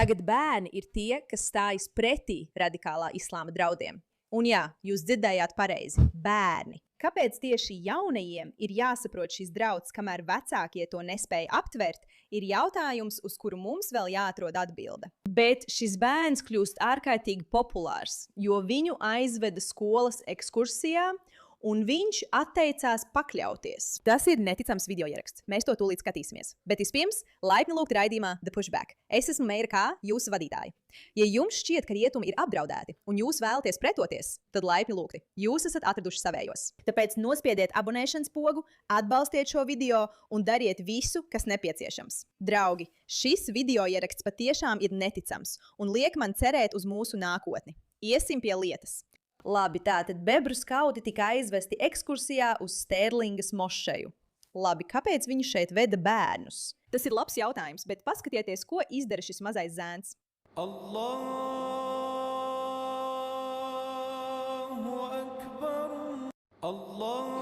Tagad bērni ir tie, kas stājas pretī radikālā islāma draudiem. Un jā, jūs dzirdējāt pareizi – bērni. Kāpēc tieši jaunajiem ir jāsaprot šis drauds, kamēr vecākie to nespēja aptvert, ir jautājums, uz kuru mums vēl jāatrod atbilde. Bet šis bērns kļūst ārkārtīgi populārs, jo viņu aizveda skolas ekskursijā, un viņš atteicās pakļauties. Tas ir neticams video ieraksts. Mēs to tūlīt skatīsimies. Bet vispirms, laipni lūgti raidījumā The Pushback. Es esmu Meira Kā, jūsu vadītāja. Ja jums šķiet, ka rietumi ir apdraudēti un jūs vēlaties pretoties, tad laipni lūgti. Jūs esat atraduši savējos. Tāpēc nospiediet abonēšanas pogu, atbalstiet šo video un dariet visu, kas nepieciešams. Draugi, šis video ieraksts patiešām ir neticams un liek man cerēt uz mūsu nākotni. Iesim pie lietas. Labi, tātad bebru skauti tika aizvesti ekskursijā uz Stērlingas mošeju. Labi, kāpēc viņi šeit veda bērnus? Tas ir labs jautājums, bet paskatieties, ko izdara šis mazais zēns. Allahu Akbar.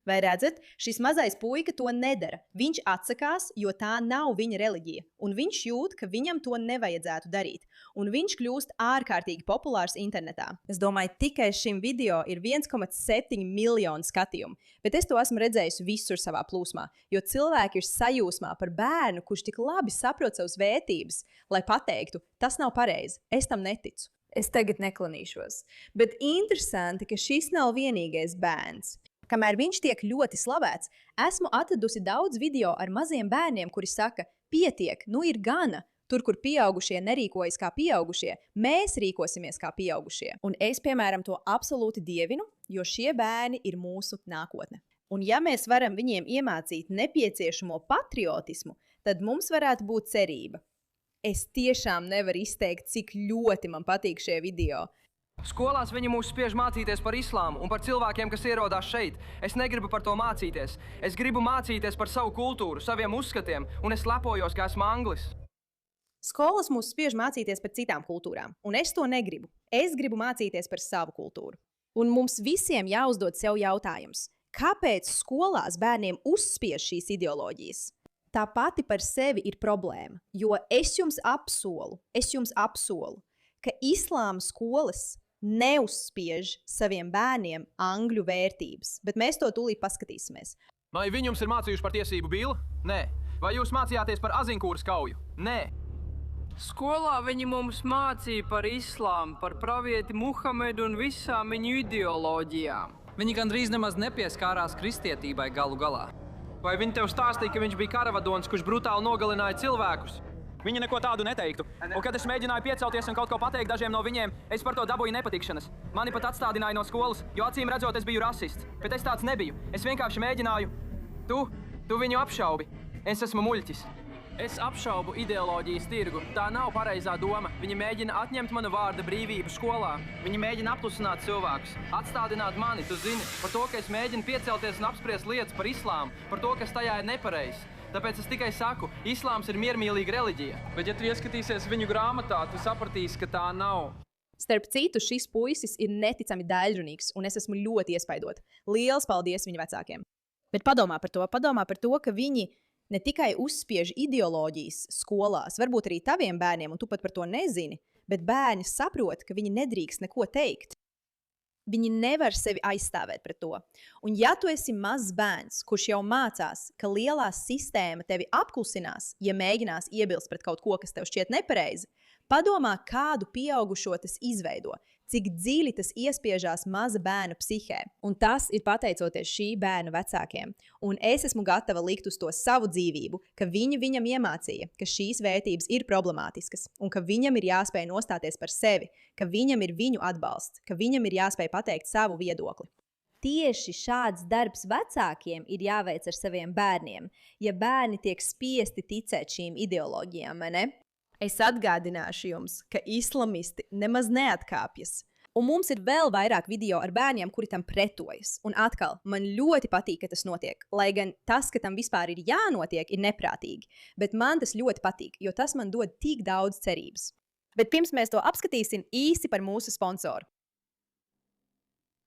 Vai redzat, šis mazais puika to nedara. Viņš atsakās, jo tā nav viņa reliģija. Un viņš jūt, ka viņam to nevajadzētu darīt. Un viņš kļūst ārkārtīgi populārs internetā. Es domāju, tikai šim video ir 1,7 miljonu skatījumu. Bet es to esmu redzējusi visur savā plūsmā. Jo cilvēki ir sajūsmā par bērnu, kurš tik labi saprot savas vērtības, lai pateiktu, tas nav pareizi, es tam neticu. Es tagad neklanīšos. Bet interesanti, ka šis nav vienīgais bērns. Kamēr viņš tiek ļoti slavēts, esmu atradusi daudz video ar maziem bērniem, kuri saka, pietiek, nu ir gana. Tur, kur pieaugušie nerīkojas kā pieaugušie, mēs rīkosimies kā pieaugušie. Un es, piemēram, to absolūti dievinu, jo šie bērni ir mūsu nākotne. Un ja mēs varam viņiem iemācīt nepieciešamo patriotismu, tad mums varētu būt cerība. Es tiešām nevaru izteikt, cik ļoti man patīk šie video. Skolās viņi mūs spiež mācīties par islāmu un par cilvēkiem, kas ierodās šeit. Es negribu par to mācīties. Es gribu mācīties par savu kultūru, saviem uzskatiem, un es lepojos, ka esmu anglis. Skolas mūs spiež mācīties par citām kultūrām, un es to negribu. Es gribu mācīties par savu kultūru. Un mums visiem jāuzdod sev jautājums, kāpēc skolās bērniem uzspiež šīs ideoloģijas? Tā pati par sevi ir problēma, jo es jums apsolu, ka islāma skolas neuzspiež saviem bērniem angļu vērtības, bet mēs to tūlīt paskatīsimies. Vai viņi jums ir mācījuši par tiesību bīli? Nē. Vai jūs mācījāties par Azinkūras kauju? Nē. Skolā viņi mums mācīja par islāmu, par pravieti Muhamedu un visām viņu ideoloģijām. Viņi gandrīz nemaz nepieskārās kristietībai galu galā. Vai viņi tev stāstīja, ka viņš bija karavadons, kurš brutāli nogalināja cilvēkus? Viņi neko tādu neteiktu. Un kad es mēģināju piecelties un kaut ko pateikt dažiem no viņiem, es par to dabūju nepatikšanas. Mani pat atstādināja no skolas, jo acīm redzot, es biju rasists. Bet es tāds nebiju. Es vienkārši mēģināju. Tu viņu apšaubi. Es esmu muļķis. Es apšaubu ideoloģijas tirgu. Tā nav pareizā doma. Viņi mēģina atņemt manu vārda brīvību skolā. Viņi mēģina apklusināt cilvēkus. Atstādināt mani, tu zini, par to, ka es mēģinu piecelties un apspriest lietas par islāmu, par to, kas tajā ir nepareizs. Tāpēc es tikai saku, islāms ir miermīlīga reliģija. Bet ja tu ieskatīsies viņu grāmatā, tu sapratīsi, ka tā nav. Starp citu, šis puisis ir neticami daļrunīgs, un es esmu ļoti iespaidota. Liels paldies viņa vecākiem. Bet padomā par to, ka viņi ne tikai uzspiež ideoloģijas skolās, varbūt arī taviem bērniem, un tu pat par to nezini, bet bērni saprot, ka viņi nedrīkst neko teikt. Viņi nevar sevi aizstāvēt pret to. Un ja tu esi mazs bērns, kurš jau mācās, ka lielā sistēma tevi apklusinās, ja mēģinās iebilst pret kaut ko, kas tev šķiet nepareizi, padomā, kādu pieaugušo tas izveido, cik dziļi tas iespiežās maza bērna psihē. Un tas ir pateicoties šī bērna vecākiem. Un es esmu gatava likt uz to savu dzīvību, ka viņi viņam iemācīja, ka šīs vērtības ir problemātiskas un ka viņam ir jāspēj nostāties par sevi, ka viņam ir viņu atbalsts, ka viņam ir jāspēj pateikt savu viedokli. Tieši šāds darbs vecākiem ir jāveic ar saviem bērniem, ja bērni tiek spiesti ticēt šīm ideoloģijām, vai ne? Es atgādināšu jums, ka islamisti nemaz neatkāpjas. Un mums ir vēl vairāk video ar bērniem, kuri tam pretojas. Un atkal, man ļoti patīk, ka tas notiek. Lai gan tas, ka tam vispār ir jānotiek, ir neprātīgi. Bet man tas ļoti patīk, jo tas man dod tik daudz cerības. Bet pirms mēs to apskatīsim īsi par mūsu sponsoru.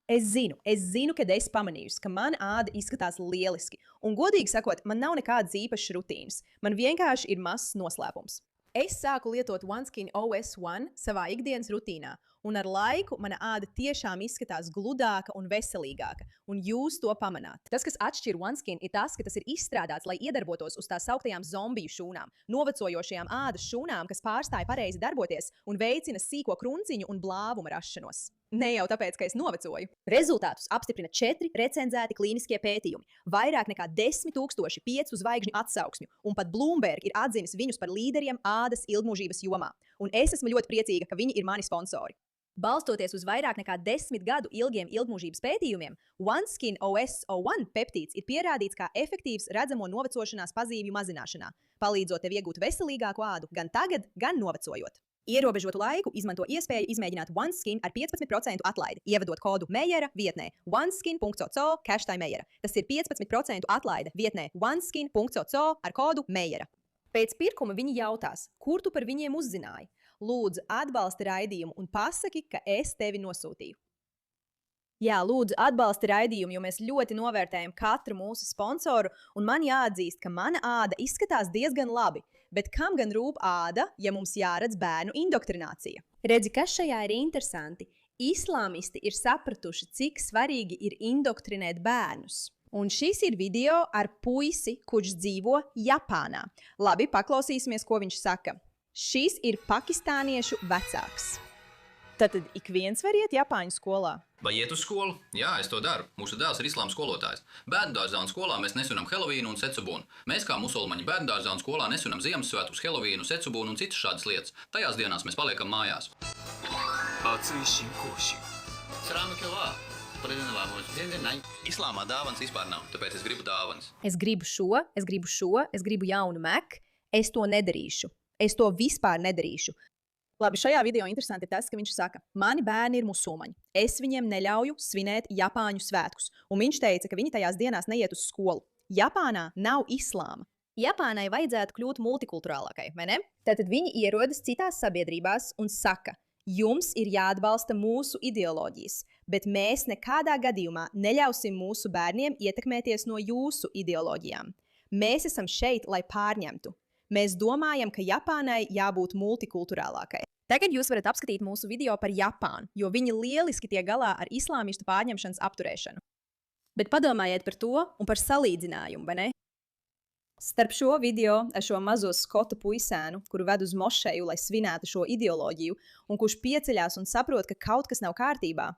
Es zinu, kad es pamanījusi, ka mana āda izskatās lieliski. Un godīgi sakot, man nav nekādas īpašas rutīnas. Man vienkārši ir mazs noslēpums. Es sāku lietot OneSkin OS 1 savā ikdienas rutīnā, un ar laiku mana āda tiešām izskatās gludāka un veselīgāka, un jūs to pamanāt. Tas, kas atšķir OneSkin, ir tas, ka tas ir izstrādāts, lai iedarbotos uz tā sauktajām zombiju šūnām, novecojošajām ādas šūnām, kas pārstāja pareizi darboties un veicina sīko krunciņu un blāvuma rašanos. Ne jau tāpēc, ka es novecoju. Rezultātus apstiprina 4 recenzēti klīniskie pētījumi, vairāk nekā 10,000 5 zvaigžņu atsauksmju, un pat Bloomberg ir atzinis viņus par līderiem ādas ilgmūžības jomā. Un es esmu ļoti priecīga, ka viņi ir mani sponsori. Balstoties uz vairāk nekā 10 gadu ilgiem ilgmūžības pētījumiem, OneSkin OS 1 peptīds ir pierādīts kā efektīvs redzamo novecošanās pazīmju mazināšanā, palīdzot tev iegūt veselīgāku ādu gan tagad, gan novecojot. Ierobežotu laiku izmanto iespēju izmēģināt OneSkin ar 15% atlaidi, ievedot kodu Mejera vietnē oneskin.co/Mejera. Tas ir 15% atlaide vietnē oneskin.co ar kodu Mejera. Pēc pirkuma viņi jautās, kur tu par viņiem uzzināji? Lūdzu, atbalsti raidījumu un pasaki, ka es tevi nosūtīju. Jā, lūdzu, atbalsti raidījumu, jo mēs ļoti novērtējam katru mūsu sponsoru, un man jāatzīst, ka mana āda izskatās diezgan labi. Bet kam gan rūp āda, ja mums jāredz bērnu indoktrinācija? Redzi, kas šajā ir interesanti? Islāmisti ir sapratuši, cik svarīgi ir indoktrinēt bērnus. Un šis ir video ar puisi, kurš dzīvo Japānā. Labi, paklausīsimies, ko viņš saka. Šis ir pakistāniešu vecāks. Tātad ik viens var iet Japāņu skolā? Vai iet uz skolu? Jā, es to daru. Mūsu dēls ir islāma skolotājs. Bērndārzā un skolā mēs nesvinam Helovīnu un Secubunu. Mēs kā musulmaņi bērndārzā un skolā nesvinam Ziemassvētkus, Helovīnu, Secubunu un citas šādas lietas. Tajās dienās mēs paliekam mājās. Islāmā dāvanas vispār nav, tāpēc es gribu dāvanas. Es gribu šo, es gribu jaunu Mac. Es to nedarīšu. Es to vispār nedarīšu. Labi, šajā video interesanti ir tas, ka viņš saka, mani bērni ir musulmaņi. Es viņiem neļauju svinēt Japāņu svētkus. Un viņš teica, ka viņi tajās dienās neiet uz skolu. Japānā nav islāma. Japānai vajadzētu kļūt multikulturālākai, vai ne? Tātad viņi ierodas citās sabiedrībās un saka, jums ir jāatbalsta mūsu ideoloģijas, bet mēs nekādā gadījumā neļausim mūsu bērniem ietekmēties no jūsu ideoloģijām. Mēs esam šeit, lai pārņemtu. Mēs domājam, ka Japānai jābūt multikulturālākai. Tagad jūs varat apskatīt mūsu video par Japānu, jo viņi lieliski tiek galā ar islāmistu pārņemšanas apturēšanu. Bet padomājiet par to un par salīdzinājumu, vai ne? Starp šo video ar šo mazo skotu puisēnu, kuru ved uz mošeju, lai svinētu šo ideoloģiju, un kurš pieceļās un saprot, ka kaut kas nav kārtībā,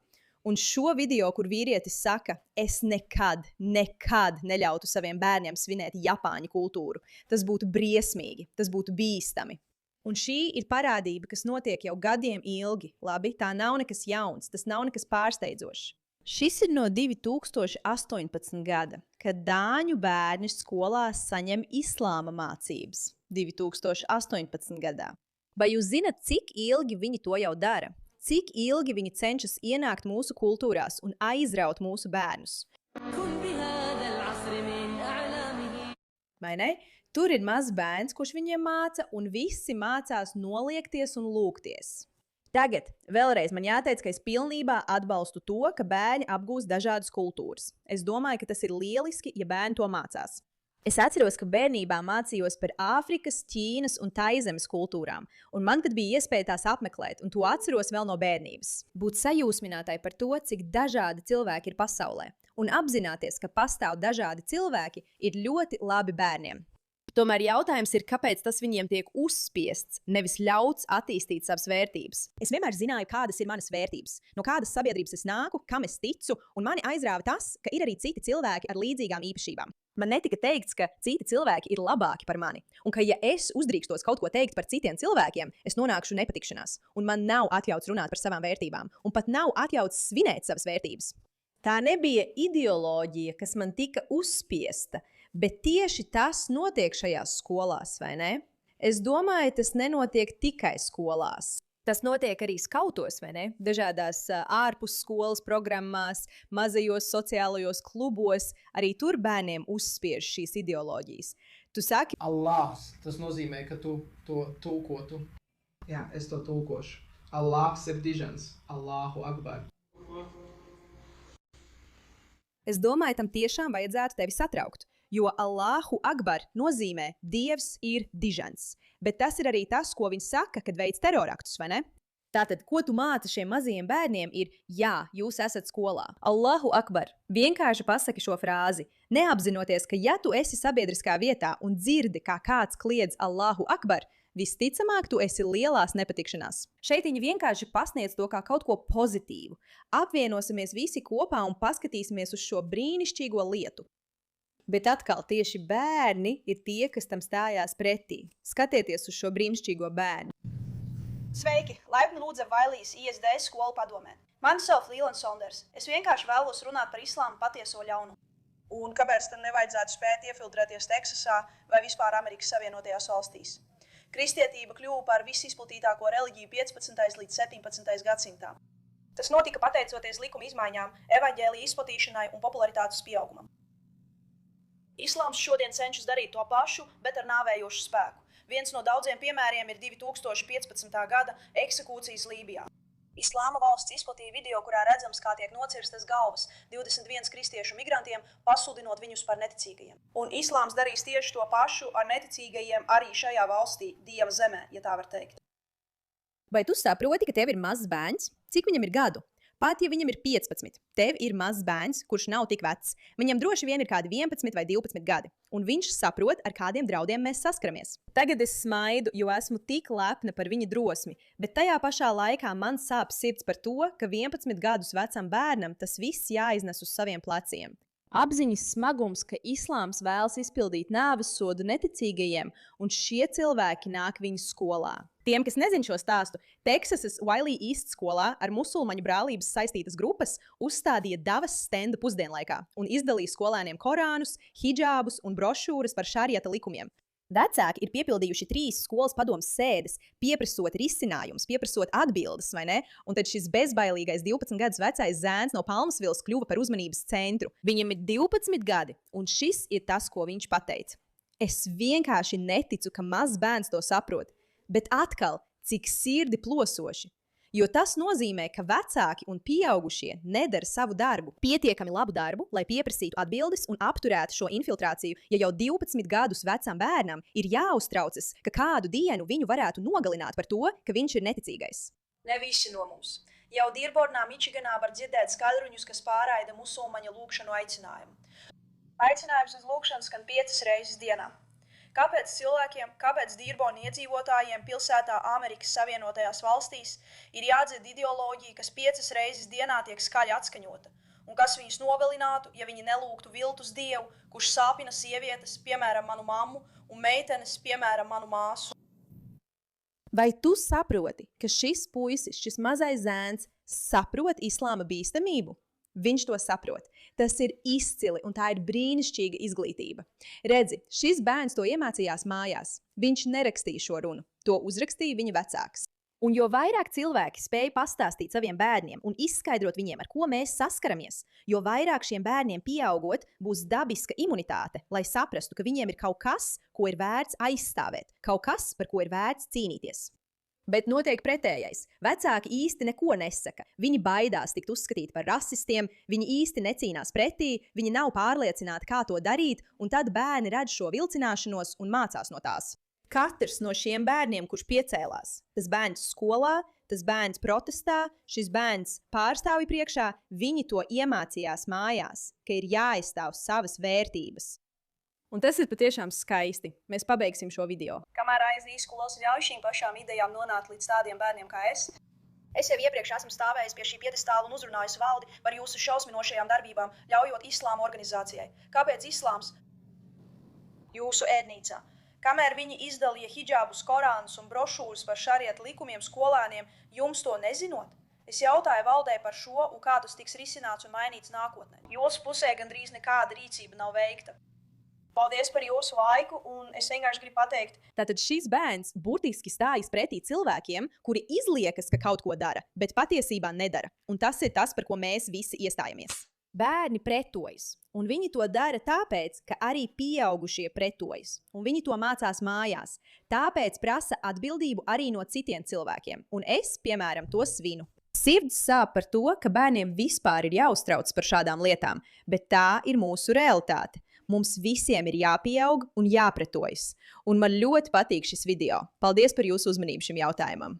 un šo video, kur vīrietis saka, es nekad neļautu saviem bērniem svinēt Japāņu kultūru. Tas būtu briesmīgi, tas būtu bīstami. Un šī ir parādība, kas notiek jau gadiem ilgi. Labi, tā nav nekas jauns, tas nav nekas pārsteidzošs. Šis ir no 2018. gada, kad dāņu bērni skolās saņem islāma mācības. 2018. gadā. Vai jūs zinat, cik ilgi viņi to jau dara? Cik ilgi viņi cenšas ienākt mūsu kultūrās un aizraut mūsu bērnus? Vai ne? Tur ir mazs bērns, kurš viņiem māca, un visi mācās noliekties un lūgties. Tagad vēlreiz man jāteic, ka es pilnībā atbalstu to, ka bērni apgūst dažādas kultūras. Es domāju, ka tas ir lieliski, ja bērni to mācās. Es atceros, ka bērnībā mācījos par Āfrikas, Ķīnas un Taizemes kultūrām, un man tad bija iespēja tās apmeklēt, un to atceros vēl no bērnības. Būt sajūsminātai par to, cik dažādi cilvēki ir pasaulē, un apzināties, ka pastāv dažādi cilvēki, ir ļoti labi bērniem. Tomēr jautājums ir, kāpēc tas viņiem tiek uzspiests, nevis ļauts attīstīt savas vērtības. Es vienmēr zināju, kādas ir manas vērtības, no kādas sabiedrības es nāku, kam es ticu, un mani aizrāva tas, ka ir arī citi cilvēki ar līdzīgām īpašībām. Man netika teikts, ka citi cilvēki ir labāki par mani, un ka ja es uzdrīkstos kaut ko teikt par citiem cilvēkiem, es nonākšu nepatikšanās, un man nav atļauts runāt par savām vērtībām, un pat nav atļauts svinēt savas vērtības. Tā nebija ideoloģija, kas man tika uzspiesta, bet tieši tas notiek šajās skolās, vai ne? Es domāju, tas nenotiek tikai skolās. Tas notiek arī skautos, vai ne? Dažādās ārpus skolas programmās, mazajos sociālajos klubos. Arī tur bērniem uzspiež šīs ideoloģijas. Tu saki, Allahs, tas nozīmē, ka tu to tulkotu. Jā, es to tulkošu. Allahs ir dižens. Allahu Akbar. Es domāju, tam tiešām vajadzētu tevi satraukt. jo Allahu Akbar nozīmē Dievs ir dižens. Bet tas ir arī tas, ko viņi saka, kad veic teroraktus, vai ne? Tātad, ko tu māci šiem mazajiem bērniem ir, jā, jūs esat skolā. Allahu Akbar. Vienkārši pasaki šo frāzi, neapzinoties, ka ja tu esi sabiedriskā vietā un dzirdi, kā kāds kliedz Allahu Akbar, visticamāk, tu esi lielās nepatikšanās. Šeit viņi vienkārši pasniedz to kā kaut ko pozitīvu. Apvienosimies visi kopā un paskatīsimies uz šo brīnišķīgo lietu. Bet atkal tieši bērni ir tie, kas tam stājās pretī. Skatieties uz šo brīnišķīgo bērnu. Sveiki! Laipni lūdzam Vailijas ISD skolu padomē. Mani sauc Līlans Sonders. Es vienkārši vēlos runāt par islāma patieso ļaunumu. Un kāpēc tam nevajadzētu spēt iefiltrēties Teksasā vai vispār Amerikas Savienotajās valstīs? Kristietība kļuva par visizplatītāko reliģiju 15. līdz 17. gadsimtā. Tas notika pateicoties likuma izmaiņām, evaņģēlija izplatīšanai un popularitātes pieaugumam. Islāms šodien cenšas darīt to pašu, bet ar nāvējošu spēku. Viens no daudziem piemēriem ir 2015. gada eksekūcijas Lībijā. Islāma valsts izplatīja video, kurā redzams, kā tiek nocirstas galvas 21 kristiešu migrantiem, pasludinot viņus par neticīgajiem. Un islāms darīs tieši to pašu ar neticīgajiem arī šajā valstī, Dieva zemē, ja tā var teikt. Vai tu saproti, ka tev ir mazs bērns? Cik viņam ir gadu? Pat ja viņam ir 15, tev ir mazs bērns, kurš nav tik vecs. Viņam droši vien ir kādi 11 vai 12 gadi, un viņš saprot, ar kādiem draudiem mēs saskaramies. Tagad es smaidu, jo esmu tik lepna par viņa drosmi, bet tajā pašā laikā man sāp sirds par to, ka 11 gadus vecam bērnam tas viss jāiznes uz saviem pleciem. Apziņas smagums, ka islāms vēlas izpildīt nāves sodu neticīgajiem, un šie cilvēki nāk viņu skolā. Tiem, kas nezin šo stāstu, Teksasas Wiley East skolā ar musulmaņu brālības saistītas grupas uzstādīja Davas stendu pusdienlaikā un izdalīja skolēniem korānus, hidžābus un brošūras par šariata likumiem. Vecāki ir piepildījuši 3 skolas padomes sēdes, pieprasot risinājumus, pieprasot atbildes, vai ne? Un tad šis bezbailīgais 12 gadus vecais zēns no Palmsvilas kļuva par uzmanības centru. Viņam ir 12 gadi, un šis ir tas, ko viņš pateica. Es vienkārši neticu, ka mazs bērns to saprot, bet atkal, cik sirdi plosoši. Jo tas nozīmē, ka vecāki un pieaugušie nedara savu darbu, pietiekami labu darbu, lai pieprasītu atbildes un apturētu šo infiltrāciju, ja jau 12 gadus vecam bērnam ir jāuztraucas, ka kādu dienu viņu varētu nogalināt par to, ka viņš ir neticīgais. Ne visi no mums. Jau Dearbornā, Mičiganā var dzirdēt skaļruņus, kas pārraida musulmaņu lūgšanu aicinājumu. Aicinājums uz lūgšanu skan 5 reizes dienā. Kāpēc cilvēkiem, kāpēc Dearborna iedzīvotājiem pilsētā Amerikas Savienotajās valstīs ir jādzird ideoloģija, kas 5 reizes dienā tiek skaļi atskaņota, un kas viņus nogalinātu, ja viņi nelūgtu viltus dievu, kurš sāpina sievietes, piemēram, manu mammu, un meitenes, piemēram, manu māsu? Vai tu saproti, ka šis puisis, šis mazais zēns, saprot islāma bīstamību? Viņš to saprot. Tas ir izcili, un tā ir brīnišķīga izglītība. Redzi, šis bērns to iemācījās mājās. Viņš nerakstīja šo runu. To uzrakstīja viņa vecāks. Un jo vairāk cilvēki spēja pastāstīt saviem bērniem un izskaidrot viņiem, ar ko mēs saskaramies, jo vairāk šiem bērniem pieaugot būs dabiska imunitāte, lai saprastu, ka viņiem ir kaut kas, ko ir vērts aizstāvēt, kaut kas, par ko ir vērts cīnīties. Bet notiek pretējais. Vecāki īsti neko nesaka. Viņi baidās tikt uzskatīti par rasistiem, viņi īsti necīnās pretī, viņi nav pārliecināti, kā to darīt, un tad bērni redz šo vilcināšanos un mācās no tās. Katrs no šiem bērniem, kurš piecēlās, tas bērns skolā, tas bērns protestā, šis bērns pārstāvju priekšā, viņi to iemācījās mājās, ka ir jāaizstāv savas vērtības. Un tas ir patiešām skaisti. Mēs pabeigsim šo video. Kamēr ASD skolas ļauj šīm pašām idejām nonākt līdz tādiem bērniem kā es jau iepriekš esmu stāvējis pie šī piedestāla un uzrunājis valdi par jūsu šausminošajām darbībām, ļaujot islāma organizācijai. Kāpēc islāms? Jūsu ēdnīcā. Kamēr viņi izdalīja hidžābus, korānus un brošūras par šariata likumiem skolēniem, jums to nezinot? Es jautāju valdē par šo un kā tas tiks risināts un mainīts nākotnē. Jūsu pusē gandrīz nekāda rīcība nav veikta. Paldies par jūsu laiku, un es vienkārši gribu pateikt. Tātad šis bērns burtiski stājas pretī cilvēkiem, kuri izliekas, ka kaut ko dara, bet patiesībā nedara. Un tas ir tas, par ko mēs visi iestājamies. Bērni pretojas, un viņi to dara tāpēc, ka arī pieaugušie pretojas, un viņi to mācās mājās. Tāpēc prasa atbildību arī no citiem cilvēkiem, un es, piemēram, to svinu. Sirds sāp par to, ka bērniem vispār ir jāuztrauc par šādām lietām, bet tā ir mūsu realitāte. Mums visiem ir jāpieaug un jāpretojas. Un man ļoti patīk šis video. Paldies par jūsu uzmanību šim jautājumam.